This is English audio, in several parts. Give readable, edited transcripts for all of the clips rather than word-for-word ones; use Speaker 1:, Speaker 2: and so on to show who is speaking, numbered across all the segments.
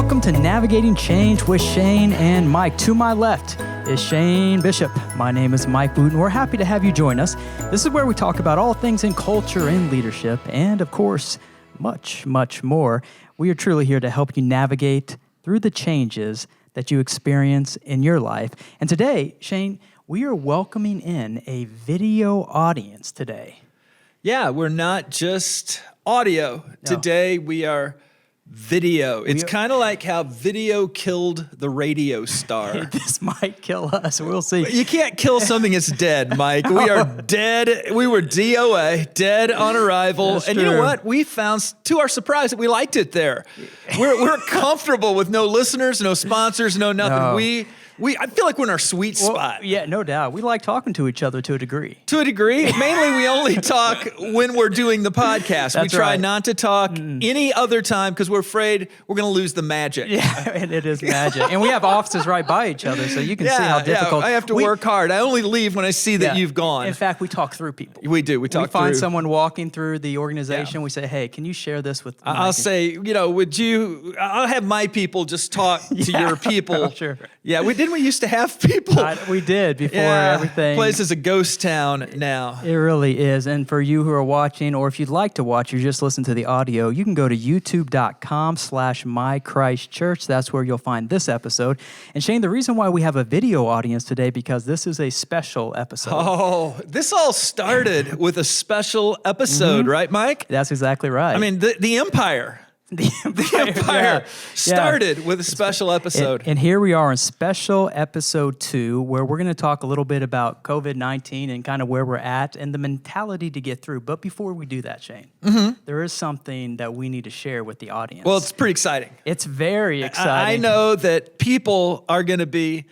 Speaker 1: Welcome to Navigating Change with Shane and Mike. To my left is Shane Bishop. My name is Mike Wooten. We're happy to have you join us. This is where we talk about all things in culture and leadership, and of course, much, much more. We are truly here to help you navigate through the changes that you experience in your life. And today, Shane, we are welcoming in a video audience today.
Speaker 2: Yeah, we're not just audio. No. Today we are video. It's kind of like how video killed the radio star.
Speaker 1: This might kill us. We'll see.
Speaker 2: You can't kill something that's dead, Mike. We are dead. We were DOA, dead on arrival.
Speaker 1: That's
Speaker 2: and
Speaker 1: true.
Speaker 2: You know what? We found, to our surprise, that we liked it there. We're comfortable with no listeners, no sponsors, no nothing.
Speaker 1: No.
Speaker 2: I feel like we're in our sweet spot.
Speaker 1: Yeah, no doubt. We like talking to each other to a degree.
Speaker 2: To a degree. Mainly, we only talk when we're doing the podcast.
Speaker 1: That's
Speaker 2: we try
Speaker 1: right.
Speaker 2: not to talk any other time because we're afraid we're going to lose the magic.
Speaker 1: Yeah, and it is magic. And we have offices right by each other, so you can see how difficult.
Speaker 2: I have to work hard. I only leave when I see that you've gone.
Speaker 1: In fact, we talk through people.
Speaker 2: We do. We
Speaker 1: find someone walking through the organization. We say, hey, can you share this with Mike?
Speaker 2: I'll say, I'll have my people just talk to your people.
Speaker 1: Sure.
Speaker 2: Yeah, didn't we used to have people?
Speaker 1: We did before everything.
Speaker 2: The place is a ghost town now.
Speaker 1: It really is. And for you who are watching, or if you'd like to watch or just listen to the audio, you can go to youtube.com/mychristchurch. That's where you'll find this episode. And Shane, the reason why we have a video audience today, because this is a special episode.
Speaker 2: Oh, this all started with a special episode, right, Mike?
Speaker 1: That's exactly right.
Speaker 2: I mean, the Empire. The Empire started with a special episode.
Speaker 1: And here we are in special episode 2, where we're going to talk a little bit about COVID-19 and kind of where we're at and the mentality to get through. But before we do that, Shane, there is something that we need to share with the audience.
Speaker 2: Well, it's pretty exciting.
Speaker 1: It's very exciting.
Speaker 2: I know that people are going to be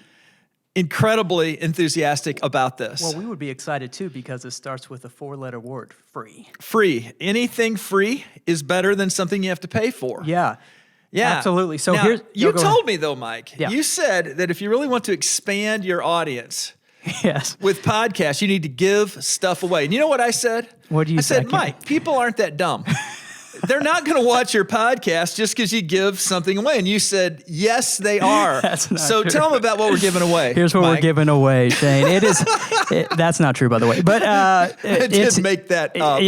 Speaker 2: incredibly enthusiastic about this.
Speaker 1: Well, we would be excited too because it starts with a 4-letter word, free.
Speaker 2: Free. Anything free is better than something you have to pay for.
Speaker 1: Yeah. Absolutely. So
Speaker 2: now, you told me though, Mike,
Speaker 1: Yeah.
Speaker 2: you said that if you really want to expand your audience with podcasts, you need to give stuff away. And you know what I said?
Speaker 1: What do you say?
Speaker 2: I said, Mike, people aren't that dumb. They're not going to watch your podcast just because you give something away. And you said, yes, they are.
Speaker 1: That's not
Speaker 2: so
Speaker 1: true.
Speaker 2: Tell them about what we're giving away.
Speaker 1: Here's what
Speaker 2: Mike.
Speaker 1: we're giving away, Shane. That's not true, by the way. But
Speaker 2: I did make that up.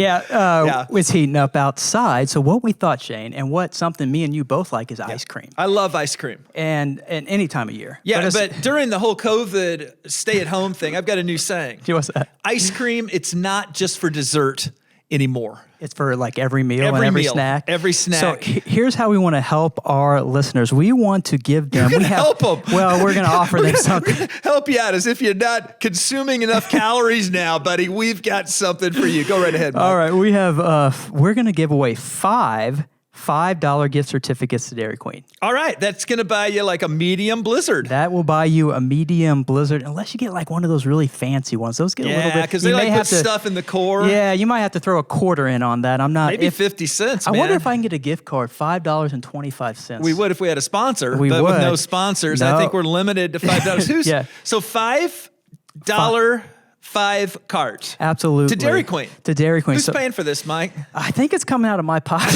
Speaker 1: It's heating up outside. So what we thought, Shane, and what something me and you both like is ice cream.
Speaker 2: I love ice cream.
Speaker 1: And any time of year.
Speaker 2: Yeah, but during the whole COVID stay-at-home thing, I've got a new saying.
Speaker 1: What's that?
Speaker 2: Ice cream, it's not just for dessert anymore.
Speaker 1: It's for like every meal and every
Speaker 2: meal,
Speaker 1: snack.
Speaker 2: Every snack.
Speaker 1: So here's how we want to help our listeners. We want to give them.
Speaker 2: Help them.
Speaker 1: Well, we're going to offer them something.
Speaker 2: Help you out as if you're not consuming enough calories now, buddy. We've got something for you. Go right ahead, Mike.
Speaker 1: All right, we have. We're going to give away $5 gift certificates to Dairy Queen.
Speaker 2: All right, that's going to buy you like a medium Blizzard.
Speaker 1: That will buy you a medium Blizzard, unless you get like one of those really fancy ones. Those get a little bit.
Speaker 2: Yeah, because they like put stuff in the core.
Speaker 1: Yeah, you might have to throw a quarter in on that. I'm not.
Speaker 2: Maybe 50 cents, man.
Speaker 1: I wonder if I can get a gift card, $5.25.
Speaker 2: We would if we had a sponsor, but
Speaker 1: would.
Speaker 2: with no sponsors, I think we're limited to $5. So $5 5 carts.
Speaker 1: Absolutely.
Speaker 2: To Dairy Queen.
Speaker 1: To Dairy Queen.
Speaker 2: Who's paying for this, Mike?
Speaker 1: I think it's coming out of my pocket.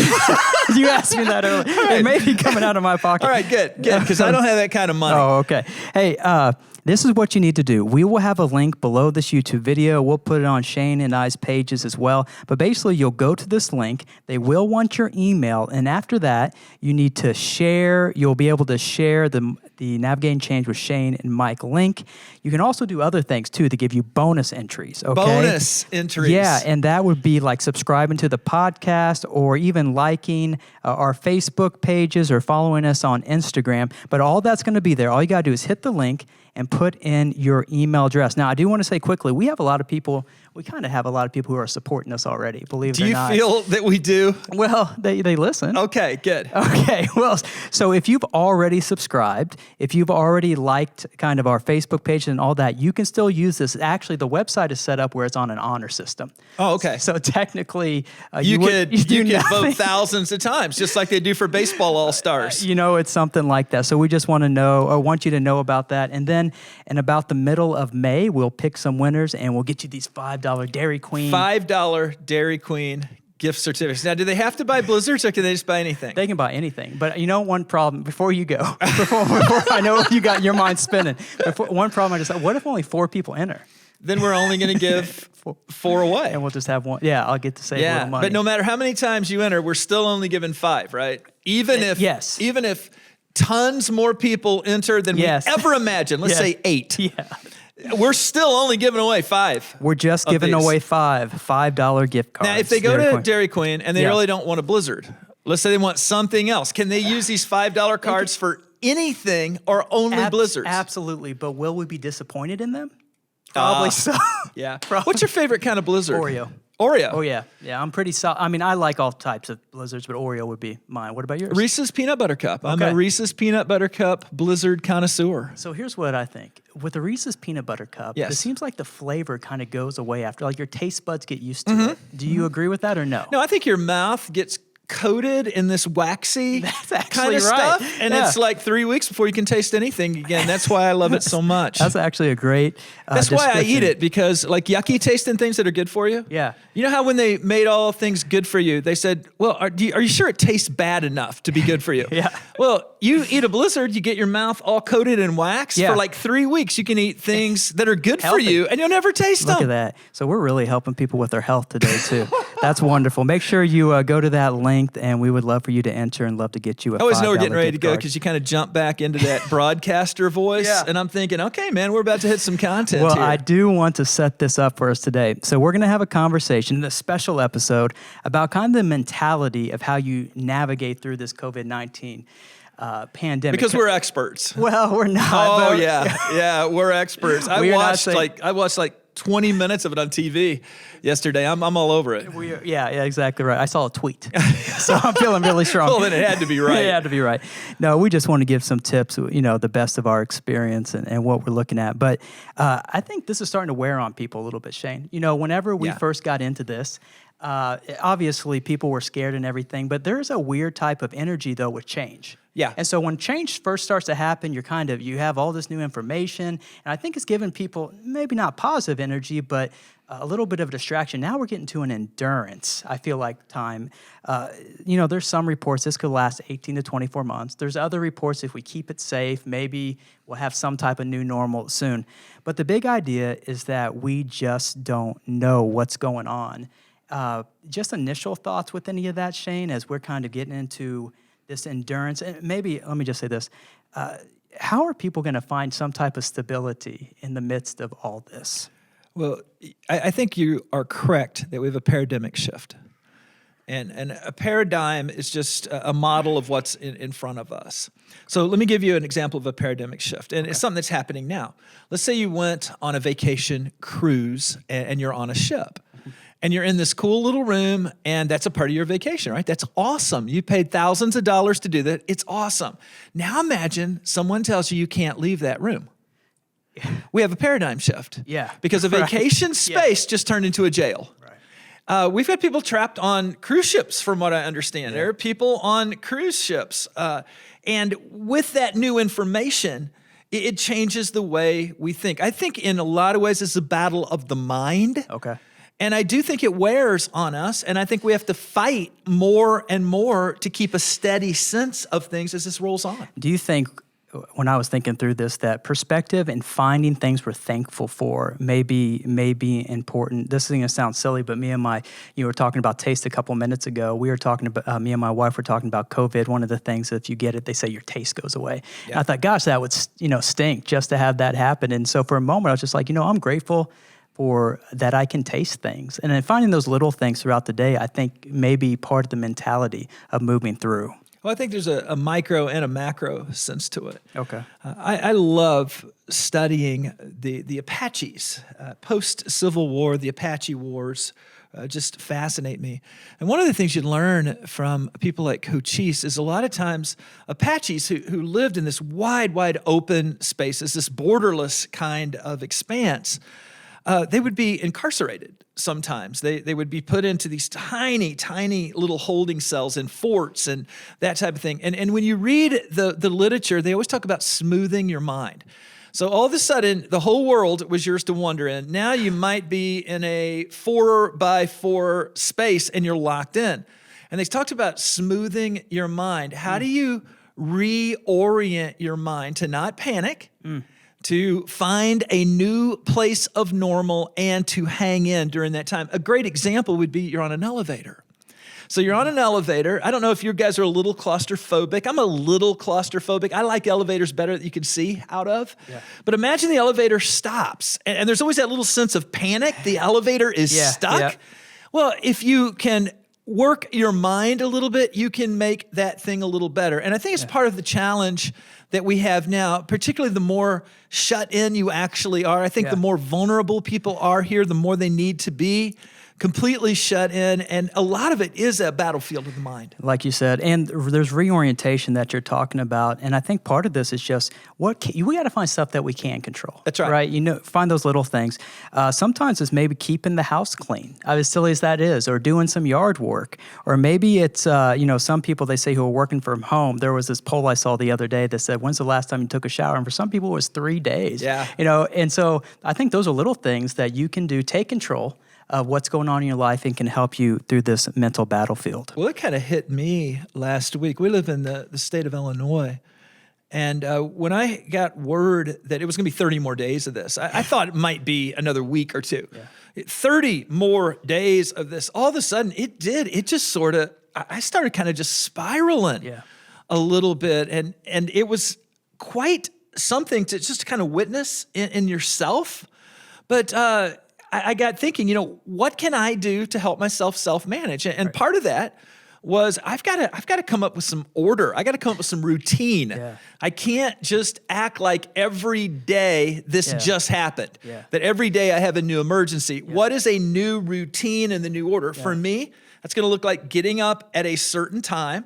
Speaker 1: You asked me that earlier.
Speaker 2: Right.
Speaker 1: It may be coming out of my pocket.
Speaker 2: All right, good, because I don't have that kind of money.
Speaker 1: Oh, okay. Hey, this is what you need to do. We will have a link below this YouTube video. We'll put it on Shane and I's pages as well. But basically, you'll go to this link. They will want your email. And after that, you need to share. You'll be able to share the Navigating Change with Shane and Mike link. You can also do other things, too, to give you bonus entries. Okay?
Speaker 2: Bonus entries.
Speaker 1: Yeah, and that would be like subscribing to the podcast or even liking our Facebook pages or following us on Instagram. But all that's going to be there. All you got to do is hit the link and put in your email address. Now, I do want to say quickly, we kind of have a lot of people who are supporting us already, believe it or not.
Speaker 2: Do you feel that we do?
Speaker 1: Well, they listen.
Speaker 2: Okay, good.
Speaker 1: Okay, well, so if you've already subscribed, if you've already liked kind of our Facebook page and all that, you can still use this. Actually, the website is set up where it's on an honor system.
Speaker 2: Oh, okay.
Speaker 1: So technically,
Speaker 2: you could vote thousands of times, just like they do for baseball all-stars.
Speaker 1: It's something like that. So we just want you to know about that. And then in about the middle of May, we'll pick some winners and we'll get you these $5 Dairy Queen.
Speaker 2: $5 Dairy Queen gift certificates. Now, do they have to buy Blizzards or can they just buy anything?
Speaker 1: They can buy anything. But you know, one problem, before you go, before I know you got your mind spinning, one problem I just thought, what if only 4 people enter?
Speaker 2: Then we're only going to give 4 away.
Speaker 1: And we'll just have one. Yeah, I'll get to save a little money.
Speaker 2: But no matter how many times you enter, we're still only giving 5, right? Even if tons more people enter than we ever imagined, let's say 8.
Speaker 1: Yeah.
Speaker 2: We're still only giving away 5.
Speaker 1: We're just giving away $5 gift cards.
Speaker 2: Now, if they go to Dairy Queen and they really don't want a Blizzard, let's say they want something else, can they use these $5 cards for anything or only Blizzards?
Speaker 1: Absolutely. But will we be disappointed in them? Probably so.
Speaker 2: Yeah. What's your favorite kind of Blizzard?
Speaker 1: Oreo.
Speaker 2: Oreo.
Speaker 1: Oh, yeah. Yeah, I'm pretty solid. I mean, I like all types of Blizzards, but Oreo would be mine. What about yours?
Speaker 2: Reese's Peanut Butter Cup. I'm a Reese's Peanut Butter Cup Blizzard connoisseur.
Speaker 1: So here's what I think. With the Reese's Peanut Butter Cup, it seems like the flavor kind of goes away after. Like your taste buds get used to it. Do you agree with that or no?
Speaker 2: No, I think your mouth gets coated in this waxy kind of stuff. And it's like 3 weeks before you can taste anything again. That's why I love it so much.
Speaker 1: That's actually a great
Speaker 2: That's why I eat it, because like yucky tasting things that are good for you.
Speaker 1: Yeah.
Speaker 2: You know how when they made all things good for you, they said, well, are you sure it tastes bad enough to be good for you?
Speaker 1: Yeah.
Speaker 2: Well, you eat a Blizzard, you get your mouth all coated in wax. For like 3 weeks, you can eat things that are good for you and you'll never taste them.
Speaker 1: Look at that. So we're really helping people with their health today too. That's wonderful. Make sure you go to that link, and we would love for you to enter and love to get you a $5
Speaker 2: I always know we're getting ready to
Speaker 1: gift
Speaker 2: go
Speaker 1: card.
Speaker 2: because you kind of jump back into that broadcaster voice. And I'm thinking, okay, man, we're about to hit some content
Speaker 1: Well,
Speaker 2: here.
Speaker 1: I do want to set this up for us today. So we're going to have a conversation in this special episode about kind of the mentality of how you navigate through this COVID-19 pandemic.
Speaker 2: Because we're experts.
Speaker 1: Well, we're not.
Speaker 2: Oh, yeah, we're experts. I watched like 20 minutes of it on TV yesterday. I'm all over it.
Speaker 1: Yeah, exactly right. I saw a tweet, so I'm feeling really strong.
Speaker 2: Well, then it had to be right.
Speaker 1: It had to be right. No, we just want to give some tips, the best of our experience and what we're looking at. But I think this is starting to wear on people a little bit, Shane. Whenever we first got into this, obviously people were scared and everything, but there's a weird type of energy, though, with change.
Speaker 2: Yeah.
Speaker 1: And so when change first starts to happen, you have all this new information, and I think it's given people maybe not positive energy, but a little bit of a distraction. Now we're getting to an endurance, I feel like, time. There's some reports this could last 18 to 24 months. There's other reports if we keep it safe, maybe we'll have some type of new normal soon. But the big idea is that we just don't know what's going on. Just initial thoughts with any of that, Shane, as we're kind of getting into this endurance, and maybe, let me just say this, how are people going to find some type of stability in the midst of all this?
Speaker 2: Well, I think you are correct that we have a paradigmic shift. And a paradigm is just a model of what's in front of us. So let me give you an example of a paradigmic shift. And it's something that's happening now. Let's say you went on a vacation cruise and you're on a ship. And you're in this cool little room, and that's a part of your vacation, right? That's awesome. You paid thousands of dollars to do that. It's awesome. Now imagine someone tells you can't leave that room. We have a paradigm shift.
Speaker 1: Yeah.
Speaker 2: Because a vacation space just turned into a jail. Right. We've had people trapped on cruise ships, from what I understand. There are people on cruise ships. And with that new information, it changes the way we think. I think in a lot of ways it's a battle of the mind.
Speaker 1: Okay.
Speaker 2: And I do think it wears on us, and I think we have to fight more and more to keep a steady sense of things as this rolls on.
Speaker 1: Do you think, when I was thinking through this, that perspective and finding things we're thankful for may be important? This is going to sound silly, but you were talking about taste a couple minutes ago. We were talking about, me and my wife were talking about COVID. One of the things, if you get it, they say your taste goes away. Yeah. And I thought, gosh, that would stink just to have that happen. And so for a moment, I was just like, I'm grateful for that I can taste things. And then finding those little things throughout the day, I think may be part of the mentality of moving through.
Speaker 2: Well, I think there's a micro and a macro sense to it.
Speaker 1: Okay.
Speaker 2: I love studying the Apaches. Post-Civil War, the Apache Wars just fascinate me. And one of the things you learn from people like Cochise is a lot of times Apaches who lived in this wide open spaces, this borderless kind of expanse, they would be incarcerated sometimes. They would be put into these tiny little holding cells in forts and that type of thing. And when you read the literature, they always talk about smoothing your mind. So all of a sudden, the whole world was yours to wander in. Now you might be in a 4x4 space and you're locked in. And they talked about smoothing your mind. How do you reorient your mind to not panic, to find a new place of normal, and to hang in during that time? A great example would be you're on an elevator. So you're on an elevator. I don't know if you guys are a little claustrophobic. I'm a little claustrophobic. I like elevators better that you can see out of. Yeah. But imagine the elevator stops, and there's always that little sense of panic. The elevator is stuck. Yeah. Well, if you can work your mind a little bit, you can make that thing a little better. And I think it's part of the challenge that we have now, particularly the more shut in you actually are. I think the more vulnerable people are here, the more they need to be completely shut in, and a lot of it is a battlefield of the mind.
Speaker 1: Like you said, and there's reorientation that you're talking about, and I think part of this is just we got to find stuff that we can control.
Speaker 2: That's right.
Speaker 1: Right? Find those little things. Sometimes it's maybe keeping the house clean, as silly as that is, or doing some yard work, or maybe it's some people they say who are working from home. There was this poll I saw the other day that said, "When's the last time you took a shower?" And for some people, it was 3 days.
Speaker 2: Yeah.
Speaker 1: And so I think those are little things that you can do. Take control of what's going on in your life and can help you through this mental battlefield.
Speaker 2: Well, it kind of hit me last week. We live in the state of Illinois. And when I got word that it was going to be 30 more days of this, I thought it might be another week or two. Yeah. 30 more days of this. All of a sudden, it just sort of, I started kind of just spiraling a little bit. And it was quite something to just kind of witness in yourself. But I got thinking, what can I do to help myself self-manage? And part of that was I've got to come up with some order. I got to come up with some routine. Yeah. I can't just act like every day this just happened. Yeah. That every day I have a new emergency. Yeah. What is a new routine and the new order? Yeah. For me, that's going to look like getting up at a certain time,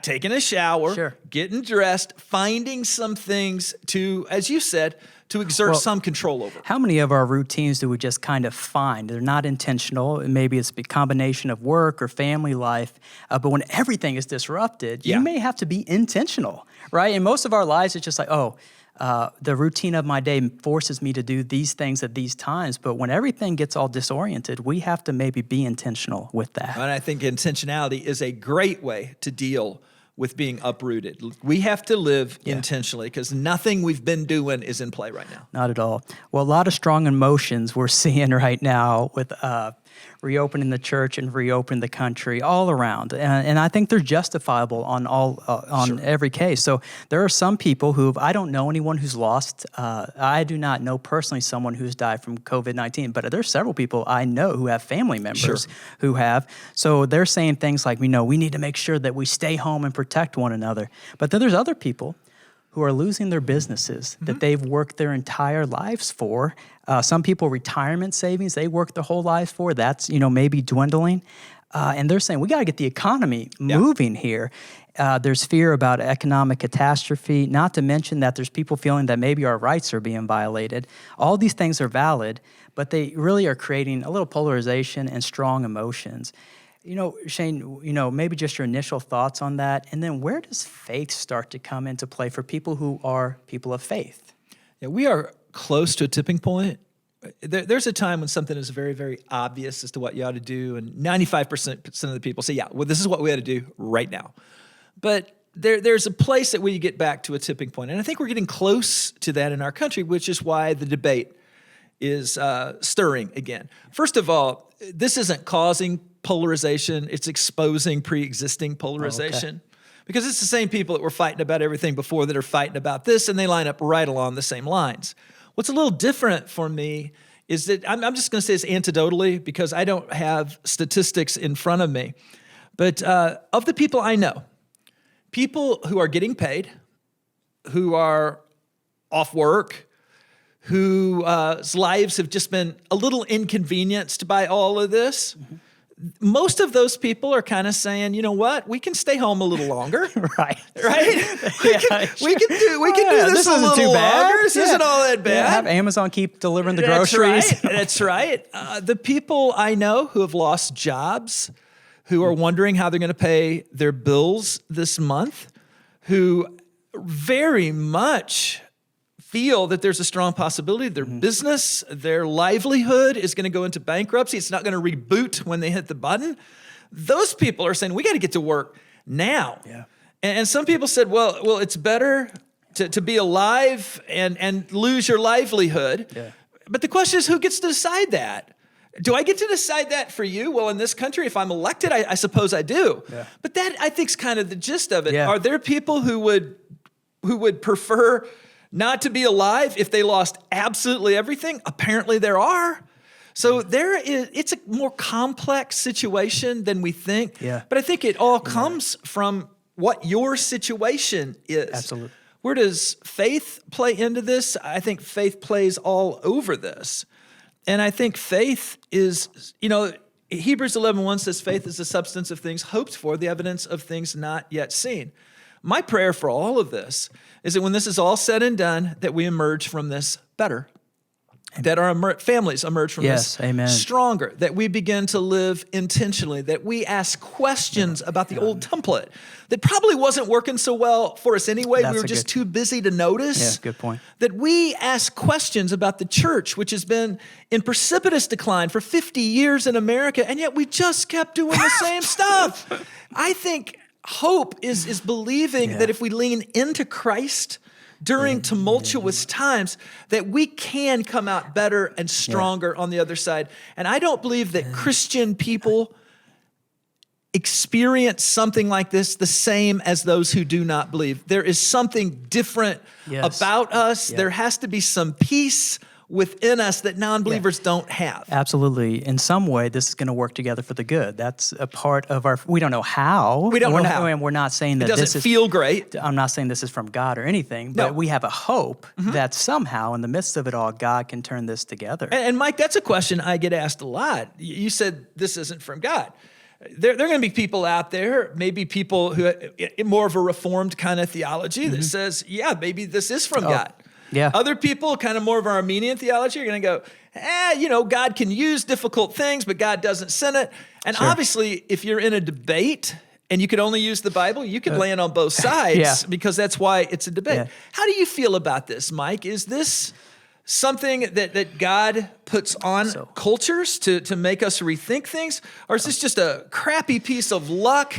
Speaker 2: taking a shower, getting dressed, finding some things to, as you said, to exert some control over.
Speaker 1: How many of our routines do we just kind of find? They're not intentional. Maybe it's a combination of work or family life. But when everything is disrupted, you may have to be intentional, right? In most of our lives, it's just like, the routine of my day forces me to do these things at these times. But when everything gets all disoriented, we have to maybe be intentional with that.
Speaker 2: And I think intentionality is a great way to deal with being uprooted. We have to live intentionally because nothing we've been doing is in play right now.
Speaker 1: Not at all. Well, a lot of strong emotions we're seeing right now with reopening the church and reopening the country all around. And I think they're justifiable on every case. So there are some people I don't know anyone who's lost. I do not know personally someone who's died from COVID-19, but there's several people I know who have family members who have. So they're saying things like, we need to make sure that we stay home and protect one another. But then there's other people who are losing their businesses that they've worked their entire lives for. Some people, retirement savings, they worked their whole lives for. That's, maybe dwindling. And they're saying, we got to get the economy moving here. There's fear about economic catastrophe, not to mention that there's people feeling that maybe our rights are being violated. All these things are valid, but they really are creating a little polarization and strong emotions. Shane, maybe just your initial thoughts on that. And then where does faith start to come into play for people who are people of faith?
Speaker 2: Yeah, we are close to a tipping point. There's a time when something is very, very obvious as to what you ought to do. And 95% of the people say, this is what we ought to do right now. But there's a place that we get back to a tipping point. And I think we're getting close to that in our country, which is why the debate is stirring again. First of all, this isn't causing polarization. It's exposing pre-existing polarization. Because it's the same people that were fighting about everything before that are fighting about this, and they line up right along the same lines. What's a little different for me is that I'm just going to say this anecdotally because I don't have statistics in front of me. But of the people I know, people who are getting paid, who are off work, whose lives have just been a little inconvenienced by all of this, most of those people are kind of saying, you know what, we can stay home a little longer. Right? We can do this a little longer. This isn't all that bad.
Speaker 1: Have Amazon keep delivering the groceries.
Speaker 2: That's right. The people I know who have lost jobs, who are wondering how they're going to pay their bills this month, who very much feel that there's a strong possibility their business, their livelihood is going to go into bankruptcy. It's not going to reboot when they hit the button. Those people are saying, we got to get to work now.
Speaker 1: Yeah.
Speaker 2: And some people said, well, it's better to be alive and lose your livelihood.
Speaker 1: Yeah.
Speaker 2: But the question is, who gets to decide that? Do I get to decide that for you? Well, in this country, if I'm elected, I suppose I do.
Speaker 1: Yeah.
Speaker 2: But that, I think, is kind of the gist of it.
Speaker 1: Yeah.
Speaker 2: Are there people who would prefer not to be alive if they lost absolutely everything? Apparently there are. So it's a more complex situation than we think.
Speaker 1: Yeah.
Speaker 2: But I think it all comes from what your situation is.
Speaker 1: Absolutely.
Speaker 2: Where does faith play into this? I think faith plays all over this. And I think faith is, Hebrews 11:1 says faith is the substance of things hoped for, the evidence of things not yet seen. My prayer for all of this is that when this is all said and done, that we emerge from this better. That our families emerge from this stronger, that we begin to live intentionally, that we ask questions about the old template that probably wasn't working so well for us anyway. We were just too busy to notice.
Speaker 1: Yeah, good point.
Speaker 2: That we ask questions about the church, which has been in precipitous decline for 50 years in America, and yet we just kept doing the same stuff. I think hope is believing that if we lean into Christ during tumultuous times, that we can come out better and stronger on the other side. And I don't believe that Christian people experience something like this the same as those who do not believe. There is something different about us. There has to be some peace within us that non-believers don't have.
Speaker 1: Absolutely. In some way, this is going to work together for the good. That's a part of we don't know how.
Speaker 2: We don't know how.
Speaker 1: And we're not saying that
Speaker 2: it doesn't feel great.
Speaker 1: I'm not saying this is from God or anything, but we have a hope that somehow in the midst of it all, God can turn this together.
Speaker 2: And Mike, that's a question I get asked a lot. You said this isn't from God. There are going to be people out there, maybe people who more of a reformed kind of theology that says, maybe this is from God.
Speaker 1: Yeah.
Speaker 2: Other people, kind of more of our Armenian theology, are going to go, God can use difficult things, but God doesn't send it. And obviously, if you're in a debate and you could only use the Bible, you could land on both sides because that's why it's a debate. Yeah. How do you feel about this, Mike? Is this something that God puts on cultures to make us rethink things? Or is this just a crappy piece of luck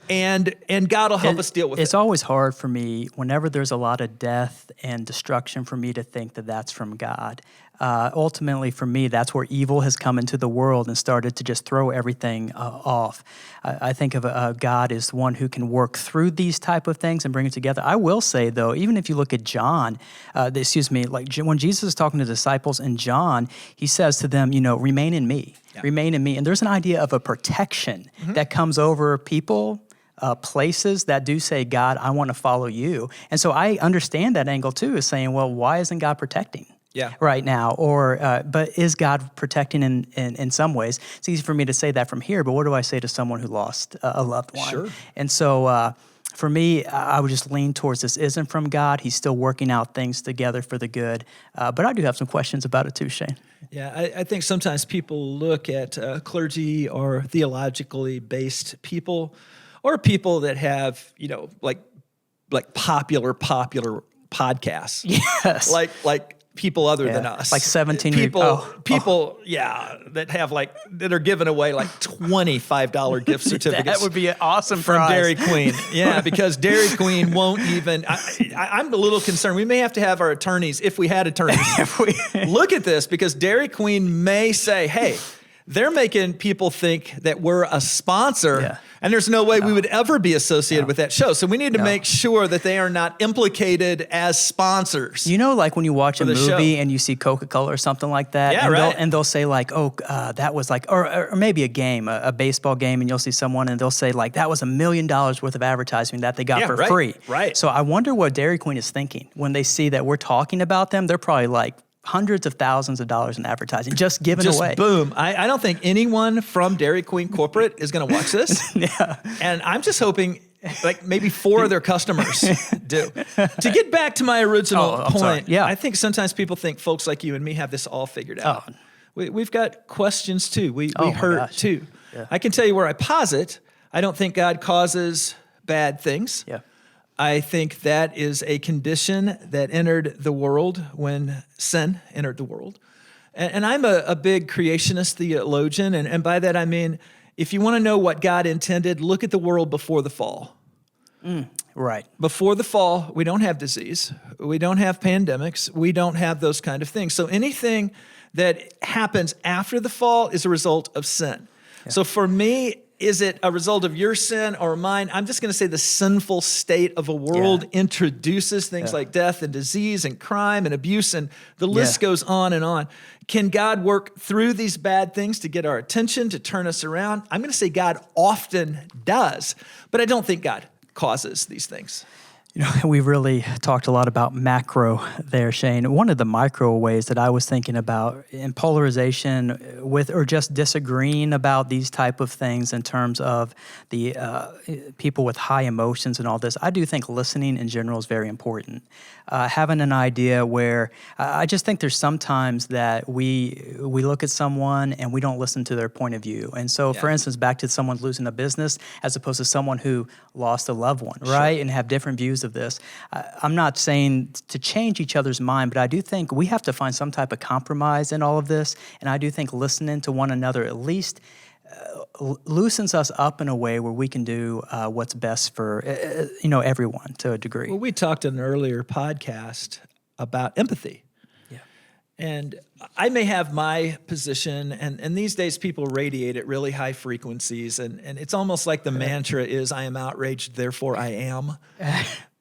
Speaker 2: and God will help us deal with it?
Speaker 1: It's always hard for me whenever there's a lot of death and destruction for me to think that that's from God. Ultimately, for me, that's where evil has come into the world and started to just throw everything off. I think of God as one who can work through these type of things and bring it together. I will say, though, even if you look at John, like when Jesus is talking to the disciples in John, he says to them, remain in me, remain in me. And there's an idea of a protection that comes over people, places that do say, God, I want to follow you. And so I understand that angle too, is saying, well, why isn't God protecting right now? Or, but is God protecting in some ways? It's easy for me to say that from here, but what do I say to someone who lost a loved one?
Speaker 2: Sure.
Speaker 1: And so for me, I would just lean towards this isn't from God. He's still working out things together for the good. But I do have some questions about it too, Shane.
Speaker 2: Yeah, I think sometimes people look at clergy or theologically based people, or people that have, like popular podcasts.
Speaker 1: Yes.
Speaker 2: Like people other than us.
Speaker 1: Like 17
Speaker 2: people, that have that are giving away like $25 gift certificates.
Speaker 1: That would be an awesome
Speaker 2: from
Speaker 1: prize.
Speaker 2: Dairy Queen. Yeah, because Dairy Queen won't even. I'm a little concerned. We may have to have our attorneys, if we had attorneys, look at this, because Dairy Queen may say, hey, they're making people think that we're a sponsor, and there's no way we would ever be associated with that show. So we need to make sure that they are not implicated as sponsors.
Speaker 1: Like when you watch a movie and you see Coca-Cola or something like that, and they'll say like, that was like, or maybe a game, a baseball game, and you'll see someone and they'll say like, that was $1 million worth of advertising that they got for free.
Speaker 2: Right.
Speaker 1: So I wonder what Dairy Queen is thinking when they see that we're talking about them. They're probably like, hundreds of thousands of dollars in advertising just given away.
Speaker 2: Boom. I don't think anyone from Dairy Queen corporate is going to watch this. And I'm just hoping like maybe 4 of their customers do. To get back to my original point, I think sometimes people think folks like you and me have this all figured out. We've got questions too. We hurt too. Yeah. I can tell you where I posit, I don't think God causes bad things.
Speaker 1: Yeah.
Speaker 2: I think that is a condition that entered the world when sin entered the world. And I'm a big creationist theologian, and by that I mean, if you want to know what God intended, look at the world before the fall.
Speaker 1: Right.
Speaker 2: Before the fall, we don't have disease. We don't have pandemics. We don't have those kind of things. So anything that happens after the fall is a result of sin. Yeah. So for me, is it a result of your sin or mine? I'm just going to say the sinful state of a world introduces things like death and disease and crime and abuse, and the list goes on and on. Can God work through these bad things to get our attention, to turn us around? I'm going to say God often does, but I don't think God causes these things.
Speaker 1: You know, we've really talked a lot about macro there, Shane. One of the micro ways that I was thinking about in polarization with, or just disagreeing about these type of things in terms of the people with high emotions and all this, I do think listening in general is very important. Having an idea where I just think there's sometimes that we look at someone and we don't listen to their point of view. And so, for instance, back to someone losing a business as opposed to someone who lost a loved one, right? And have different views of this. I'm not saying to change each other's mind, but I do think we have to find some type of compromise in all of this. And I do think listening to one another at least loosens us up in a way where we can do what's best for everyone to a degree.
Speaker 2: Well, we talked in an earlier podcast about empathy. Yeah. And I may have my position, and these days people radiate at really high frequencies, and it's almost like the mantra is, I am outraged, therefore I am.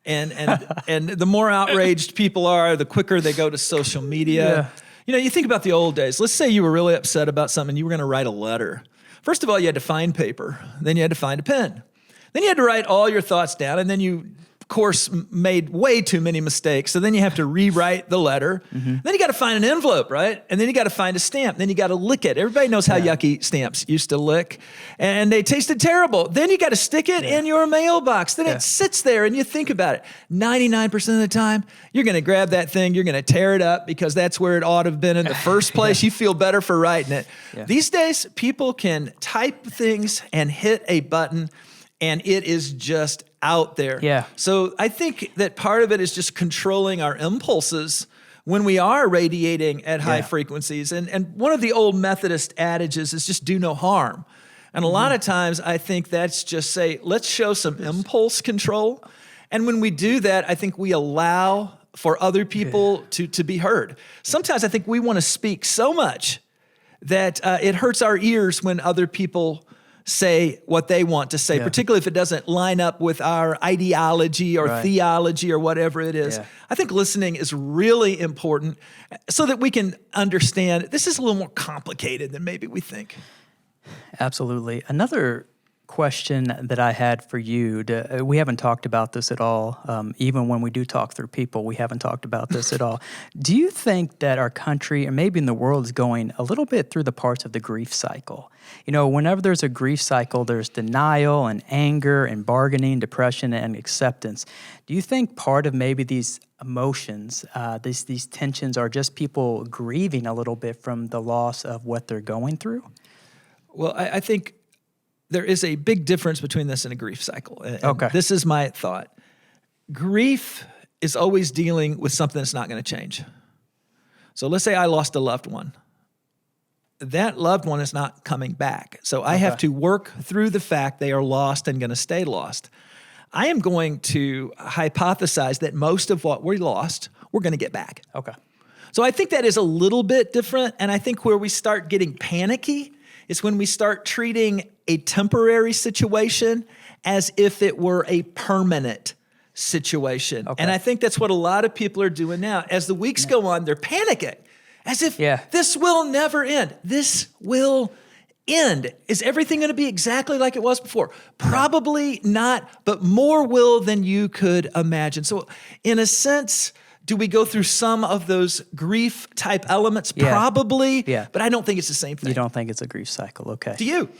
Speaker 2: And the more outraged people are, the quicker they go to social media. Yeah. You know, you think about the old days. Let's say you were really upset about something, you were going to write a letter. First of all, you had to find paper. Then you had to find a pen. Then you had to write all your thoughts down, and then you, of course, made way too many mistakes. So then you have to rewrite the letter. Mm-hmm. Then you got to find an envelope, right? And then you got to find a stamp. Then you got to lick it. Everybody knows how yucky stamps used to lick, and they tasted terrible. Then you got to stick it in your mailbox. Then it sits there, and you think about it. 99% of the time, you're going to grab that thing. You're going to tear it up because that's where it ought to have been in the first place. You feel better for writing it. Yeah. These days, people can type things and hit a button, and it is just out there.
Speaker 1: Yeah.
Speaker 2: So I think that part of it is just controlling our impulses when we are radiating at high frequencies. And one of the old Methodist adages is just do no harm. And a lot of times I think that's just say, let's show some impulse control. And when we do that, I think we allow for other people to be heard. Sometimes I think we want to speak so much that it hurts our ears when other people say what they want to say, particularly if it doesn't line up with our ideology or theology or whatever it is. Yeah. I think listening is really important so that we can understand this is a little more complicated than maybe we think.
Speaker 1: Absolutely. Another question that I had for you, we haven't talked about this at all. Even when we do talk through people, we haven't talked about this at all. Do you think that our country, or maybe in the world, is going a little bit through the parts of the grief cycle? You know, whenever there's a grief cycle, there's denial and anger and bargaining, depression and acceptance. Do you think part of maybe these emotions, these tensions, are just people grieving a little bit from the loss of what they're going through?
Speaker 2: Well, I think there is a big difference between this and a grief cycle. And this is my thought. Grief is always dealing with something that's not going to change. So let's say I lost a loved one. That loved one is not coming back. So I have to work through the fact they are lost and going to stay lost. I am going to hypothesize that most of what we lost, we're going to get back.
Speaker 1: Okay.
Speaker 2: So I think that is a little bit different. And I think where we start getting panicky is when we start treating a temporary situation as if it were a permanent situation. Okay. And I think that's what a lot of people are doing now. As the weeks go on, they're panicking as if this will never end. This will end. Is everything going to be exactly like it was before? Probably not, but more will than you could imagine. So in a sense, do we go through some of those grief type elements? Probably, but I don't think it's the same thing.
Speaker 1: You don't think it's a grief cycle, okay.
Speaker 2: Do you?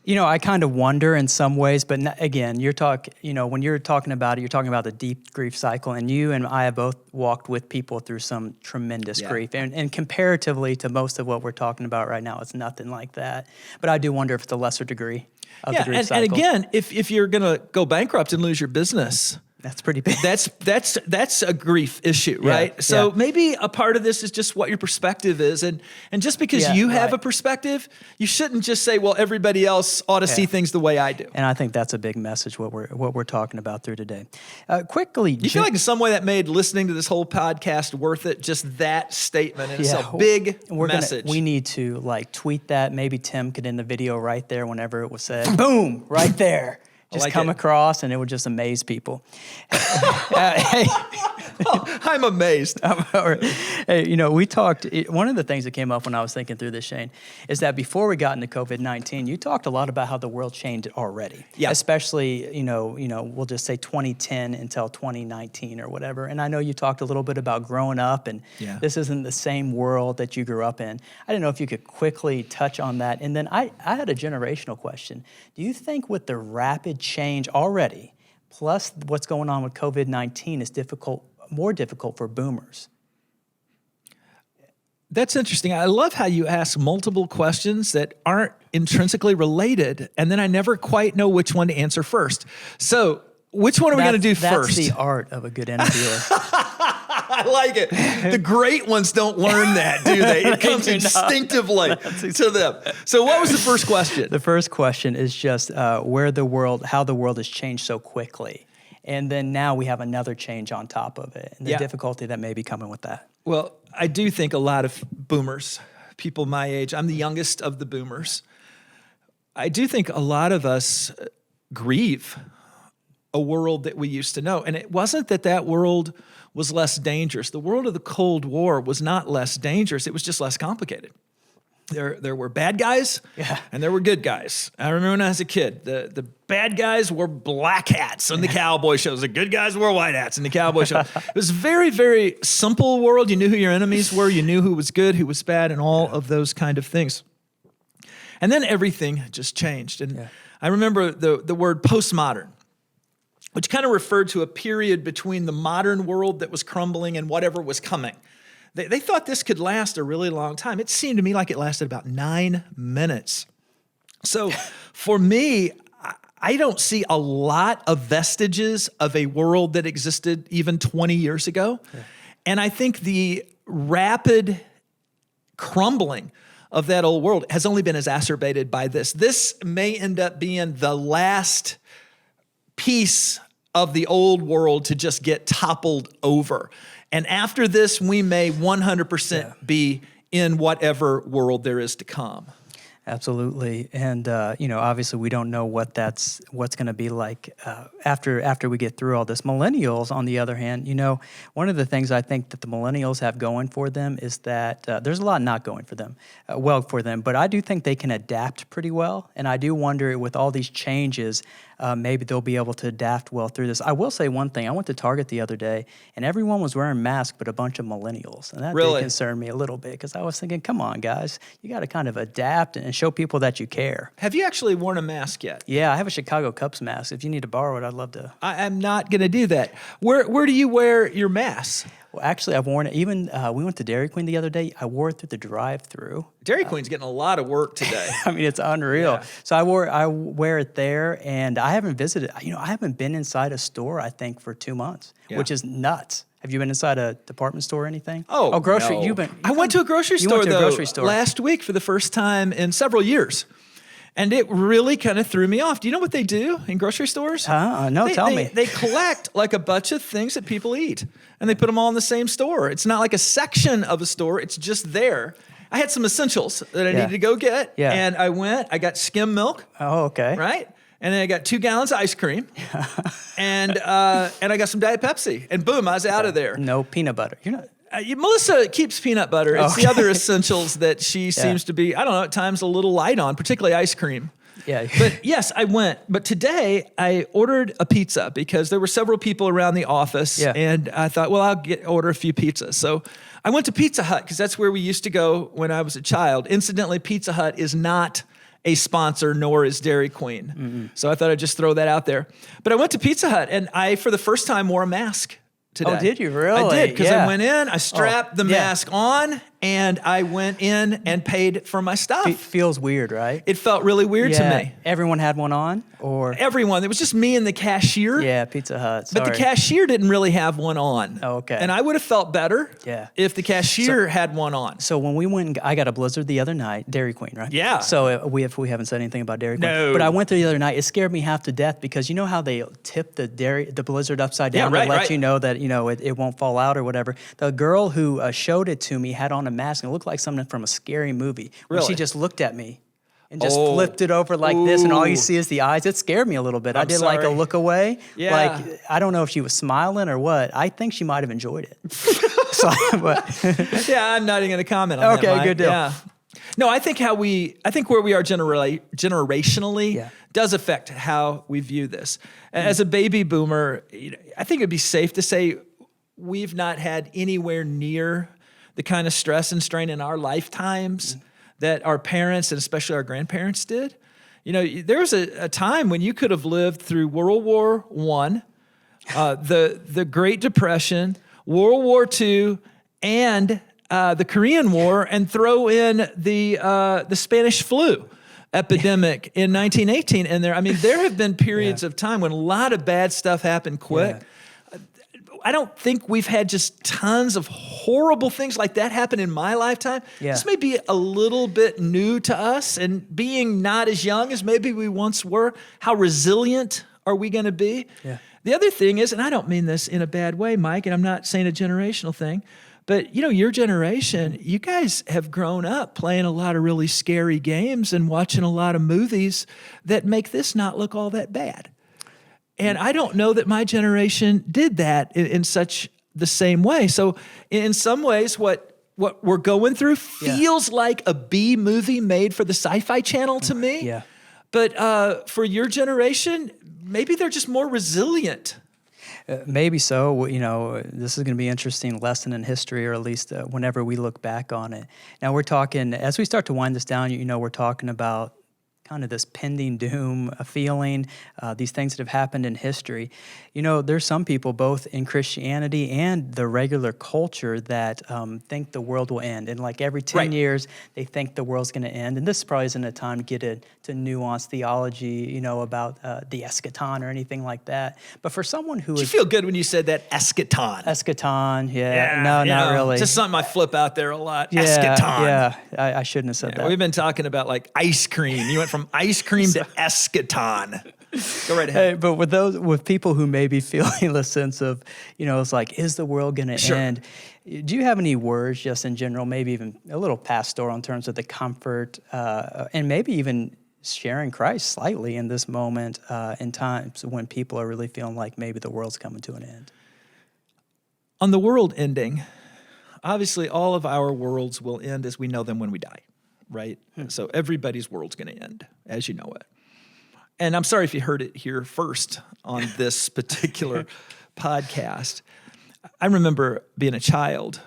Speaker 1: You know, I kind of wonder in some ways, but again, when you're talking about it, you're talking about the deep grief cycle, and you and I have both walked with people through some tremendous grief. And comparatively to most of what we're talking about right now, it's nothing like that. But I do wonder if it's a lesser degree of the grief cycle.
Speaker 2: And again, if you're going to go bankrupt and lose your business,
Speaker 1: That's pretty big.
Speaker 2: That's a grief issue, right?
Speaker 1: Yeah,
Speaker 2: So
Speaker 1: yeah.
Speaker 2: maybe a part of this is just what your perspective is, and just because
Speaker 1: Yeah,
Speaker 2: you have
Speaker 1: right.
Speaker 2: a perspective, you shouldn't just say, well, everybody else ought to see things the way I do.
Speaker 1: And I think that's a big message what we're talking about through today. Quickly,
Speaker 2: You feel like in some way that made listening to this whole podcast worth it? Just that statement, and it's a big message.
Speaker 1: We need to like tweet that. Maybe Tim could end the video right there whenever it was said. Boom, right there. Just
Speaker 2: like
Speaker 1: come
Speaker 2: it.
Speaker 1: across, and it would just amaze people. Hey.
Speaker 2: I'm amazed.
Speaker 1: Hey, we talked, one of the things that came up when I was thinking through this, Shane, is that before we got into COVID-19, you talked a lot about how the world changed already.
Speaker 2: Yeah.
Speaker 1: Especially, we'll just say 2010 until 2019 or whatever. And I know you talked a little bit about growing up, and this isn't the same world that you grew up in. I didn't know if you could quickly touch on that. And then I had a generational question. Do you think with the rapid change already, plus what's going on with COVID-19 is more difficult for boomers?
Speaker 2: That's interesting. I love how you ask multiple questions that aren't intrinsically related, and then I never quite know which one to answer first. So which one are we going to do first?
Speaker 1: That's the art of a good interviewer.
Speaker 2: I like it. The great ones don't learn that, do they? It comes instinctively to them. So what was the first question?
Speaker 1: The first question is just how the world has changed so quickly. And then now we have another change on top of it, and the difficulty that may be coming with that.
Speaker 2: Well, I do think a lot of boomers, people my age, I'm the youngest of the boomers, I do think a lot of us grieve a world that we used to know. And it wasn't that world was less dangerous. The world of the Cold War was not less dangerous. It was just less complicated. There were bad guys and there were good guys. I remember when I was a kid, the bad guys wore black hats on the cowboy shows. The good guys wore white hats in the cowboy show. It was a very, very simple world. You knew who your enemies were. You knew who was good, who was bad, and all of those kind of things. And then everything just changed. And I remember the word postmodern, which kind of referred to a period between the modern world that was crumbling and whatever was coming. They thought this could last a really long time. It seemed to me like it lasted about 9 minutes. So for me, I don't see a lot of vestiges of a world that existed even 20 years ago. Yeah. And I think the rapid crumbling of that old world has only been exacerbated by this. This may end up being the last piece of the old world to just get toppled over. And after this, we may 100% be in whatever world there is to come.
Speaker 1: Absolutely. And, obviously we don't know what's going to be like after we get through all this. Millennials, on the other hand, one of the things I think that the millennials have going for them is that there's a lot not going for them, but I do think they can adapt pretty well. And I do wonder with all these changes, maybe they'll be able to adapt well through this. I will say one thing. I went to Target the other day, and everyone was wearing masks but a bunch of millennials. And that did concern me a little bit because I was thinking, come on, guys. You got to kind of adapt and show people that you care.
Speaker 2: Have you actually worn a mask yet?
Speaker 1: Yeah, I have a Chicago Cubs mask. If you need to borrow it, I'd love to.
Speaker 2: I'm not going to do that. Where do you wear your mask?
Speaker 1: Well, actually, I've worn it. Even we went to Dairy Queen the other day. I wore it through the drive-through.
Speaker 2: Dairy Queen's getting a lot of work today.
Speaker 1: I mean, it's unreal. Yeah. So I wear it there, and I haven't visited. I haven't been inside a store, I think, for 2 months, which is nuts. Have you been inside a department store or anything?
Speaker 2: Oh,
Speaker 1: grocery.
Speaker 2: No. I went to a grocery store last week for the first time in several years. And it really kind of threw me off. Do you know what they do in grocery stores?
Speaker 1: No, tell me.
Speaker 2: They collect like a bunch of things that people eat, and they put them all in the same store. It's not like a section of a store. It's just there. I had some essentials that I needed to go get, and I went. I got skim milk.
Speaker 1: Oh, okay.
Speaker 2: Right? And then I got 2 gallons of ice cream, and I got some Diet Pepsi, and boom, I was out of there.
Speaker 1: No peanut butter. You're not...
Speaker 2: Melissa keeps peanut butter. It's the other essentials that she seems to be, I don't know, at times a little light on, particularly ice cream.
Speaker 1: Yeah.
Speaker 2: But yes, I went. But today I ordered a pizza because there were several people around the office. Yeah. And I thought, well, I'll order a few pizzas. So I went to Pizza Hut because that's where we used to go when I was a child. Incidentally, Pizza Hut is not a sponsor, nor is Dairy Queen. Mm-hmm. So I thought I'd just throw that out there. But I went to Pizza Hut and I, for the first time, wore a mask today.
Speaker 1: Oh, did you really?
Speaker 2: I did, because I went in, I strapped the mask on, and I went in and paid for my stuff.
Speaker 1: Feels weird, right?
Speaker 2: It felt really weird to me.
Speaker 1: Everyone had one on, or
Speaker 2: everyone. It was just me and the cashier.
Speaker 1: Yeah, Pizza Hut.
Speaker 2: But the cashier didn't really have one on.
Speaker 1: Oh, okay.
Speaker 2: And I would have felt better if the cashier had one on.
Speaker 1: So when we went, I got a Blizzard the other night, Dairy Queen, right?
Speaker 2: Yeah.
Speaker 1: So we haven't said anything about Dairy Queen.
Speaker 2: No.
Speaker 1: But I went there the other night. It scared me half to death because you know how they tip the Blizzard upside down to let you know that it won't fall out or whatever. The girl who showed it to me had on a mask and it looked like something from a scary movie.
Speaker 2: Really?
Speaker 1: She just looked at me and just flipped it over like this, and all you see is the eyes. It scared me a little bit. I did like a look away.
Speaker 2: Yeah.
Speaker 1: Like, I don't know if she was smiling or what. I think she might have enjoyed it.
Speaker 2: Yeah, I'm not even going to comment on that,
Speaker 1: Okay,
Speaker 2: Mike.
Speaker 1: good deal.
Speaker 2: Yeah. No, I think where we are generationally does affect how we view this. As a baby boomer, I think it'd be safe to say we've not had anywhere near the kind of stress and strain in our lifetimes that our parents and especially our grandparents did. There was a time when you could have lived through World War I, the Great Depression, World War II, and the Korean War, and throw in the Spanish flu epidemic in 1918 in there. I mean, there have been periods of time when a lot of bad stuff happened quick. Yeah. I don't think we've had just tons of horrible things like that happen in my lifetime. Yeah. This may be a little bit new to us, and being not as young as maybe we once were, how resilient are we going to be? Yeah. The other thing is, and I don't mean this in a bad way, Mike, and I'm not saying a generational thing, but your generation, you guys have grown up playing a lot of really scary games and watching a lot of movies that make this not look all that bad. And I don't know that my generation did that in such the same way. So in some ways, what we're going through feels like a B movie made for the Sci-Fi Channel to me. Yeah. But for your generation, maybe they're just more resilient.
Speaker 1: Maybe so. This is going to be an interesting lesson in history, or at least whenever we look back on it. Now we're talking, as we start to wind this down, we're talking about kind of this pending doom feeling, these things that have happened in history. There's some people both in Christianity and the regular culture that think the world will end. And like every 10 years, they think the world's going to end. And this probably isn't a time to get into nuanced theology, about the eschaton or anything like that. But for someone who
Speaker 2: Did you feel good when you said that, eschaton?
Speaker 1: Eschaton, yeah. No, not really.
Speaker 2: Just something I flip out there a lot.
Speaker 1: Yeah,
Speaker 2: eschaton.
Speaker 1: Yeah, I shouldn't have said that.
Speaker 2: We've been talking about like ice cream. You went from ice cream to eschaton. Go right ahead.
Speaker 1: Hey, but with people who may be feeling the sense of, it's like, is the world going to end? Do you have any words just in general, maybe even a little pastoral in terms of the comfort and maybe even sharing Christ slightly in this moment in times when people are really feeling like maybe the world's coming to an end?
Speaker 2: On the world ending, obviously all of our worlds will end as we know them when we die, right? So everybody's world's going to end as you know it. And I'm sorry if you heard it here first on this particular podcast. I remember being a child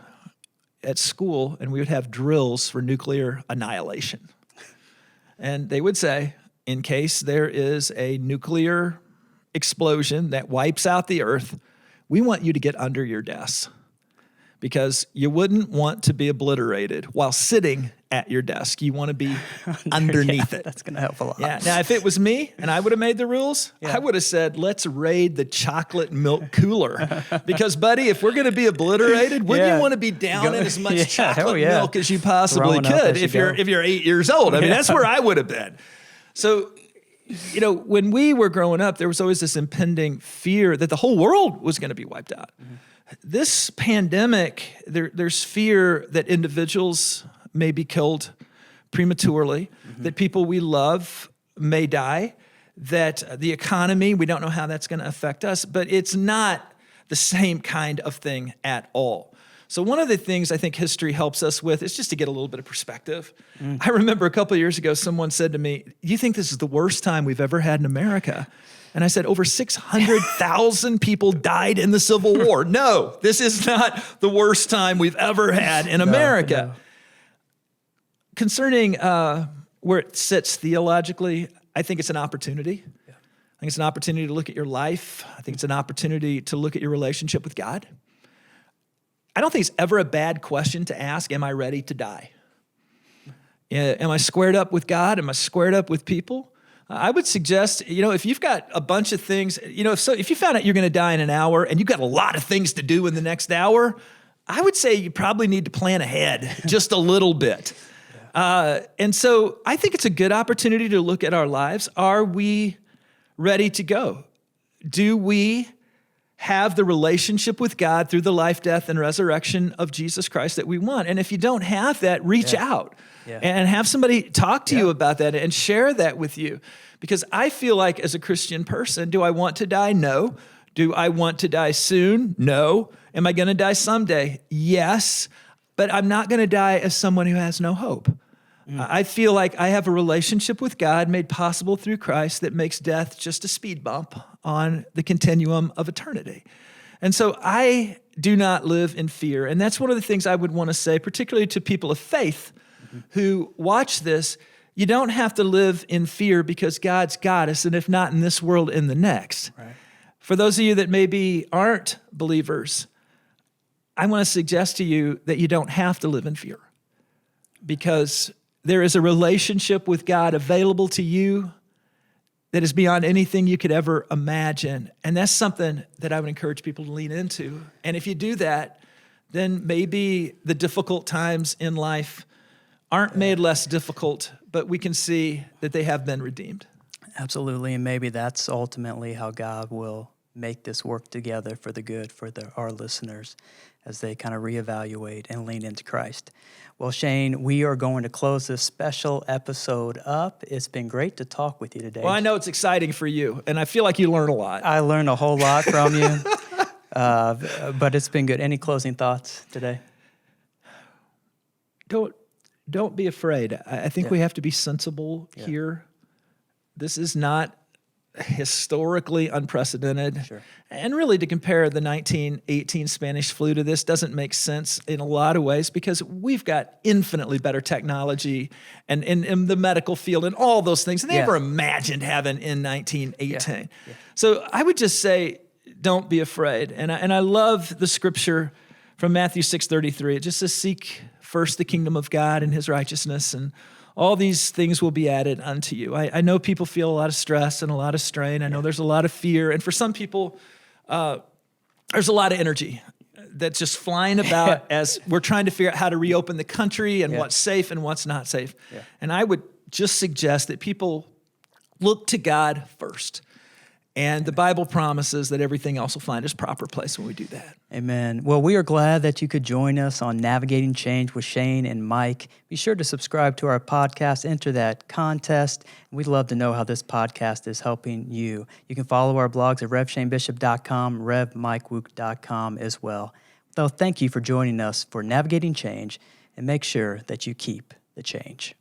Speaker 2: at school, and we would have drills for nuclear annihilation. And they would say, in case there is a nuclear explosion that wipes out the earth, we want you to get under your desks because you wouldn't want to be obliterated while sitting at your desk. You want to be underneath it.
Speaker 1: That's going to help a lot.
Speaker 2: Yeah. Now, if it was me and I would have made the rules, I would have said, let's raid the chocolate milk cooler. Because, buddy, if we're going to be obliterated, wouldn't you want to be down in as much chocolate milk as you possibly could if you're 8 years old? I mean, that's where I would have been. So, when we were growing up, there was always this impending fear that the whole world was going to be wiped out. Mm-hmm. This pandemic, there's fear that individuals may be killed prematurely, that people we love may die, that the economy, we don't know how that's going to affect us, but it's not the same kind of thing at all. So one of the things I think history helps us with is just to get a little bit of perspective. I remember a couple of years ago, someone said to me, "Do you think this is the worst time we've ever had in America?" And I said, over 600,000 people died in the Civil War. No, this is not the worst time we've ever had in America. No. Concerning where it sits theologically, I think it's an opportunity. Yeah. I think it's an opportunity to look at your life. I think it's an opportunity to look at your relationship with God. I don't think it's ever a bad question to ask, am I ready to die? Am I squared up with God? Am I squared up with people? I would suggest, if you've got a bunch of things, if you found out you're going to die in an hour and you've got a lot of things to do in the next hour, I would say you probably need to plan ahead just a little bit. And so I think it's a good opportunity to look at our lives. Are we ready to go? Do we have the relationship with God through the life, death, and resurrection of Jesus Christ that we want? And if you don't have that, reach out and have somebody talk to you about that and share that with you. Because I feel like as a Christian person, do I want to die? No. Do I want to die soon? No. Am I going to die someday? Yes. But I'm not going to die as someone who has no hope. I feel like I have a relationship with God made possible through Christ that makes death just a speed bump on the continuum of eternity. And so I do not live in fear. And that's one of the things I would want to say, particularly to people of faith who watch this. You don't have to live in fear because God's got us, and if not in this world, in the next. Right. For those of you that maybe aren't believers, I want to suggest to you that you don't have to live in fear, because there is a relationship with God available to you that is beyond anything you could ever imagine. And that's something that I would encourage people to lean into. And if you do that, then maybe the difficult times in life aren't made less difficult, but we can see that they have been redeemed.
Speaker 1: Absolutely, and maybe that's ultimately how God will make this work together for the good for our listeners as they kind of reevaluate and lean into Christ. Well, Shane, we are going to close this special episode up. It's been great to talk with you today.
Speaker 2: Well, I know it's exciting for you, and I feel like you learn a lot.
Speaker 1: I learned a whole lot from you, but it's been good. Any closing thoughts today?
Speaker 2: Don't be afraid. I think we have to be sensible here. This is not historically unprecedented.
Speaker 1: Sure.
Speaker 2: And really, to compare the 1918 Spanish flu to this doesn't make sense in a lot of ways, because we've got infinitely better technology and in the medical field and all those things. And they never imagined having in 1918. Yeah. So I would just say, don't be afraid. And I love the scripture from Matthew 6:33. It just says, seek first the kingdom of God and his righteousness, and all these things will be added unto you. I know people feel a lot of stress and a lot of strain. I know there's a lot of fear. And for some people, there's a lot of energy that's just flying about as we're trying to figure out how to reopen the country and what's safe and what's not safe. Yeah. And I would just suggest that people look to God first. And the Bible promises that everything else will find its proper place when we do that.
Speaker 1: Amen. Well, we are glad that you could join us on Navigating Change with Shane and Mike. Be sure to subscribe to our podcast, enter that contest. We'd love to know how this podcast is helping you. You can follow our blogs at RevShaneBishop.com, RevMikeWook.com as well. So thank you for joining us for Navigating Change, and make sure that you keep the change.